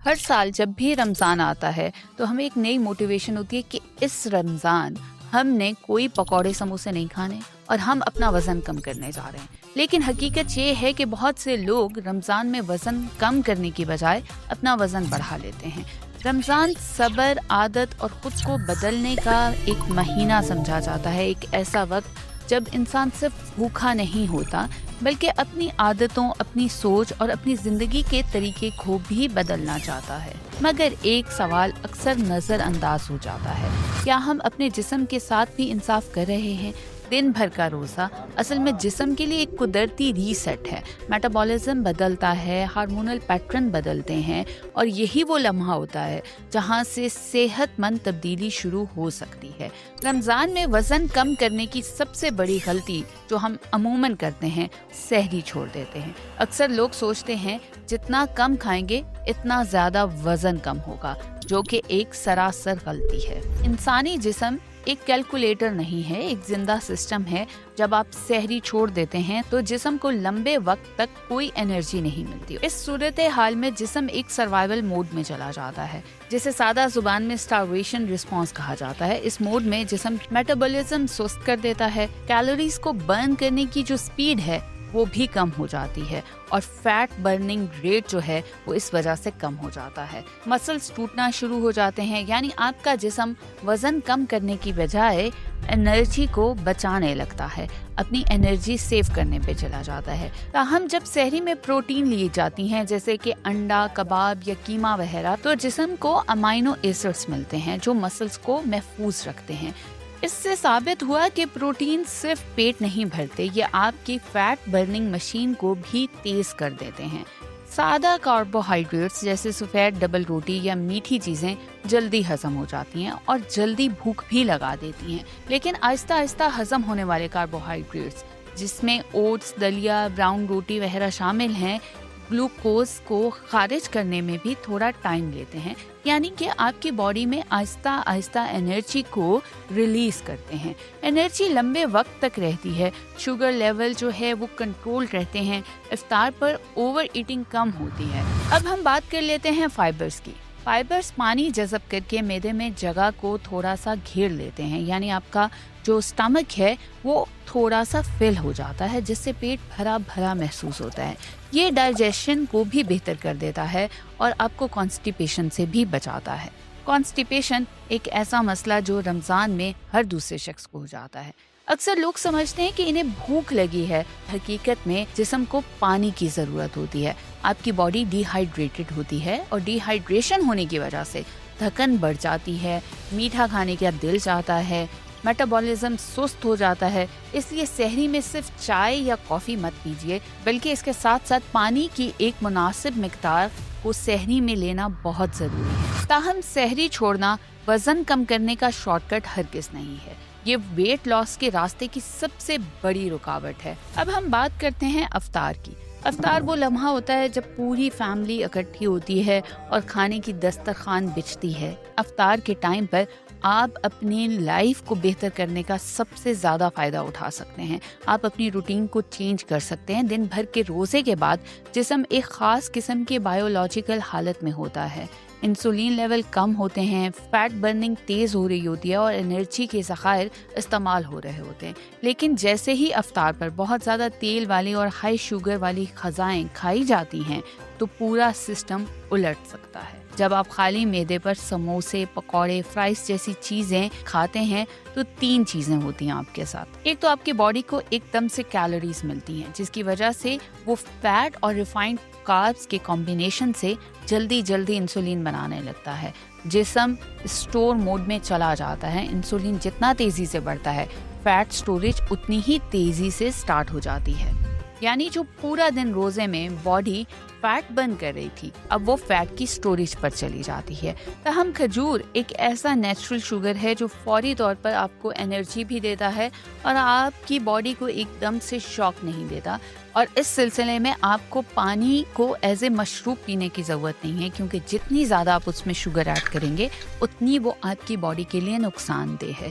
ہر سال جب بھی رمضان آتا ہے تو ہمیں ایک نئی موٹیویشن ہوتی ہے کہ اس رمضان ہم نے کوئی پکوڑے سموسے نہیں کھانے اور ہم اپنا وزن کم کرنے جا رہے ہیں. لیکن حقیقت یہ ہے کہ بہت سے لوگ رمضان میں وزن کم کرنے کی بجائے اپنا وزن بڑھا لیتے ہیں. رمضان صبر، عادت اور خود کو بدلنے کا ایک مہینہ سمجھا جاتا ہے، ایک ایسا وقت جب انسان صرف بھوکا نہیں ہوتا بلکہ اپنی عادتوں، اپنی سوچ اور اپنی زندگی کے طریقے کو بھی بدلنا چاہتا ہے. مگر ایک سوال اکثر نظر انداز ہو جاتا ہے، کیا ہم اپنے جسم کے ساتھ بھی انصاف کر رہے ہیں؟ دن بھر کا روزہ اصل میں جسم کے لیے ایک قدرتی ریسیٹ ہے. میٹابولزم بدلتا ہے، ہارمونل پیٹرن بدلتے ہیں اور یہی وہ لمحہ ہوتا ہے جہاں سے صحت مند تبدیلی شروع ہو سکتی ہے. رمضان میں وزن کم کرنے کی سب سے بڑی غلطی جو ہم عموماً کرتے ہیں، سحری چھوڑ دیتے ہیں. اکثر لوگ سوچتے ہیں جتنا کم کھائیں گے اتنا زیادہ وزن کم ہوگا، جو کہ ایک سراسر غلطی ہے. انسانی جسم ایک کیلکولیٹر نہیں ہے، ایک زندہ سسٹم ہے. جب آپ سحری چھوڑ دیتے ہیں تو جسم کو لمبے وقت تک کوئی انرجی نہیں ملتی. اس صورتحال میں جسم ایک سروائیول موڈ میں چلا جاتا ہے، جسے سادہ زبان میں اسٹارویشن رسپانس کہا جاتا ہے. اس موڈ میں جسم میٹابولزم سست کر دیتا ہے، کیلوریز کو برن کرنے کی جو سپیڈ ہے وہ بھی کم ہو جاتی ہے اور فیٹ برننگ ریٹ جو ہے وہ اس وجہ سے کم ہو جاتا ہے. مسلز ٹوٹنا شروع ہو جاتے ہیں، یعنی آپ کا جسم وزن کم کرنے کی بجائے انرجی کو بچانے لگتا ہے، اپنی انرجی سیو کرنے پہ چلا جاتا ہے. تاہم جب سحری میں پروٹین لی جاتی ہیں جیسے کہ انڈا، کباب یا قیمہ وغیرہ، تو جسم کو امائنو ایسڈز ملتے ہیں جو مسلز کو محفوظ رکھتے ہیں. اس سے ثابت ہوا کہ پروٹین صرف پیٹ نہیں بھرتے، یہ آپ کی فیٹ برننگ مشین کو بھی تیز کر دیتے ہیں. سادہ کاربوہائیڈریٹس جیسے سفید ڈبل روٹی یا میٹھی چیزیں جلدی ہضم ہو جاتی ہیں اور جلدی بھوک بھی لگا دیتی ہیں. لیکن آہستہ آہستہ ہضم ہونے والے کاربوہائیڈریٹس، جس میں اوٹس، دلیا، براؤن روٹی وغیرہ شامل ہیں، گلوکوز کو خارج کرنے میں بھی تھوڑا ٹائم لیتے ہیں، یعنی کہ آپ کی باڈی میں آہستہ آہستہ انرجی کو ریلیز کرتے ہیں. انرجی لمبے وقت تک رہتی ہے، شوگر لیول جو ہے وہ کنٹرول رہتے ہیں، افطار پر اوور ایٹنگ کم ہوتی ہے. اب ہم بات کر لیتے ہیں فائبرز کی. فائبرز پانی جذب کر کے معدے میں جگہ کو تھوڑا سا گھیر لیتے ہیں، یعنی آپ کا جو اسٹمک ہے وہ تھوڑا سا فل ہو جاتا ہے، جس سے پیٹ بھرا بھرا محسوس ہوتا ہے. یہ ڈائجیشن کو بھی بہتر کر دیتا ہے اور آپ کو کانسٹیپیشن سے بھی بچاتا ہے. کانسٹیپیشن ایک ایسا مسئلہ جو رمضان میں ہر دوسرے شخص کو ہو جاتا ہے. اکثر لوگ سمجھتے ہیں کہ انہیں بھوک لگی ہے، حقیقت میں جسم کو پانی کی ضرورت ہوتی ہے. آپ کی باڈی ڈی ہائیڈریٹڈ ہوتی ہے اور ڈی ہائیڈریشن ہونے کی وجہ سے تھکن بڑھ جاتی ہے، میٹھا کھانے کا دل چاہتا ہے، میٹابولزم سست ہو جاتا ہے. اس لیے سحری میں صرف چائے یا کافی مت پیجیے، بلکہ اس کے ساتھ ساتھ پانی کی ایک مناسب مقدار کو سحری میں لینا بہت ضروری ہے. تاہم سحری چھوڑنا وزن کم کرنے کا شارٹ کٹ ہرگز نہیں ہے، یہ ویٹ لاس کے راستے کی سب سے بڑی رکاوٹ ہے. اب ہم بات کرتے ہیں افطار کی. افطار وہ لمحہ ہوتا ہے جب پوری فیملی اکٹھی ہوتی ہے اور کھانے کی دسترخوان بچھتی ہے. افطار کے ٹائم پر آپ اپنی لائف کو بہتر کرنے کا سب سے زیادہ فائدہ اٹھا سکتے ہیں. آپ اپنی روٹین کو چینج کر سکتے ہیں. دن بھر کے روزے کے بعد جسم ایک خاص قسم کے بایولوجیکل حالت میں ہوتا ہے. انسولین لیول کم ہوتے ہیں، فیٹ برننگ تیز ہو رہی ہوتی ہے اور انرجی کے ذخائر استعمال ہو رہے ہوتے ہیں. لیکن جیسے ہی افطار پر بہت زیادہ تیل والی اور ہائی شوگر والی غذائیں کھائی جاتی ہیں تو پورا سسٹم الٹ سکتا ہے. جب آپ خالی معدے پر سموسے، پکوڑے، فرائز جیسی چیزیں کھاتے ہیں تو 3 چیزیں ہوتی ہیں آپ کے ساتھ. ایک تو آپ کی باڈی کو ایک دم سے کیلوریز ملتی ہیں، جس کی وجہ سے وہ فیٹ اور ریفائنڈ کاربز کے کمبینیشن سے جلدی انسولین بنانے لگتا ہے. جسم اسٹور موڈ میں چلا جاتا ہے. انسولین جتنا تیزی سے بڑھتا ہے، فیٹ اسٹوریج اتنی ہی تیزی سے سٹارٹ ہو جاتی ہے. یعنی جو پورا دن روزے میں باڈی فیٹ برن کر رہی تھی، اب وہ فیٹ کی سٹوریج پر چلی جاتی ہے. تاہم کھجور ایک ایسا نیچرل شوگر ہے جو فوری طور پر آپ کو انرجی بھی دیتا ہے اور آپ کی باڈی کو ایک دم سے شاک نہیں دیتا. اور اس سلسلے میں آپ کو پانی کو ایز اے مشروب پینے کی ضرورت نہیں ہے، کیونکہ جتنی زیادہ آپ اس میں شوگر ایڈ کریں گے اتنی وہ آپ کی باڈی کے لیے نقصان دہ ہے.